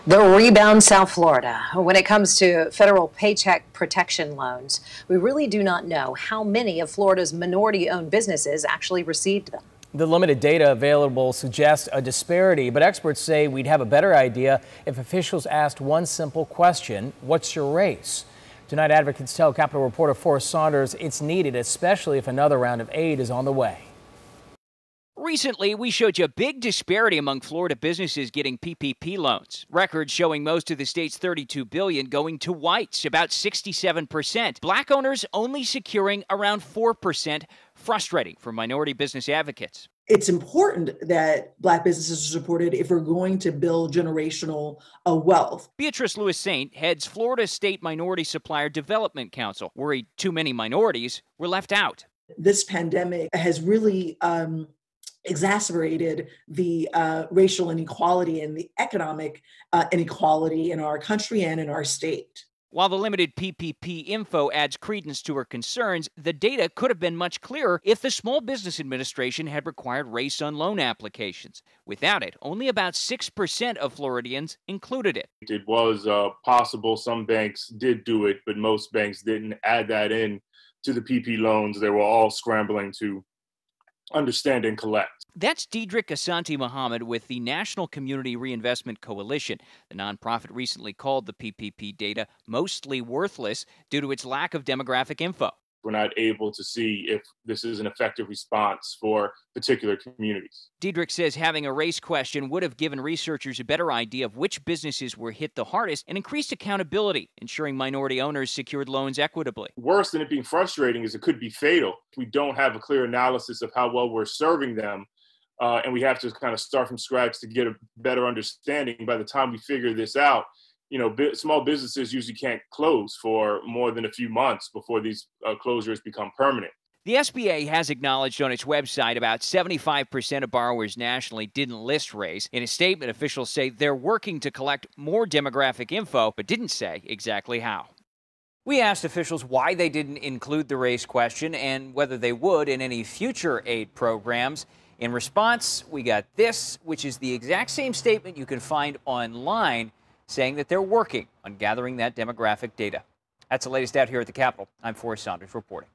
The rebound South Florida. When it comes to federal Paycheck Protection loans, we really do not know how many of Florida's minority-owned businesses actually received them. The limited data available suggests a disparity, but experts say we'd have a better idea if officials asked one simple question: what's your race? Tonight, advocates tell Capitol reporter Forrest Saunders it's needed, especially if another round of aid is on the way. Recently, we showed you a big disparity among Florida businesses getting PPP loans. Records showing most of the state's $32 billion going to whites, about 67%. Black owners only securing around 4%, frustrating for minority business advocates. It's important that Black businesses are supported if we're going to build generational wealth. LOUISSAINT heads Florida State Minority Supplier Development Council, worried too many minorities were left out. This pandemic has really exacerbated the racial inequality and the economic inequality in our country and in our state. While the limited PPP info adds credence to her concerns, the data could have been much clearer if the Small Business Administration had required race on loan applications. Without it, only about 6% of Floridians included it. It was possible some banks did do it, but most banks didn't add that in to the PP loans. They were all scrambling to understand and collect. That's DEDRICK ASANTE-MUHAMMAD with the National Community Reinvestment Coalition. The nonprofit recently called the PPP data mostly worthless due to its lack of demographic info. We're not able to see if this is an effective response for particular communities. DEDRICK says having a race question would have given researchers a better idea of which businesses were hit the hardest and increased accountability, ensuring minority owners secured loans equitably. Worse than it being frustrating is it could be fatal. We don't have a clear analysis of how well we're serving them, and we have to kind of start from scratch to get a better understanding. By the time we figure this out, small businesses usually can't close for more than a few months before these closures become permanent. The SBA has acknowledged on its website about 75% of borrowers nationally didn't list race. In a statement, officials say they're working to collect more demographic info, but didn't say exactly how. We asked officials why they didn't include the race question and whether they would in any future aid programs. In response, we got this, which is the exact same statement you can find online, saying that they're working on gathering that demographic data. That's the latest out here at the Capitol. I'm Forrest Saunders reporting.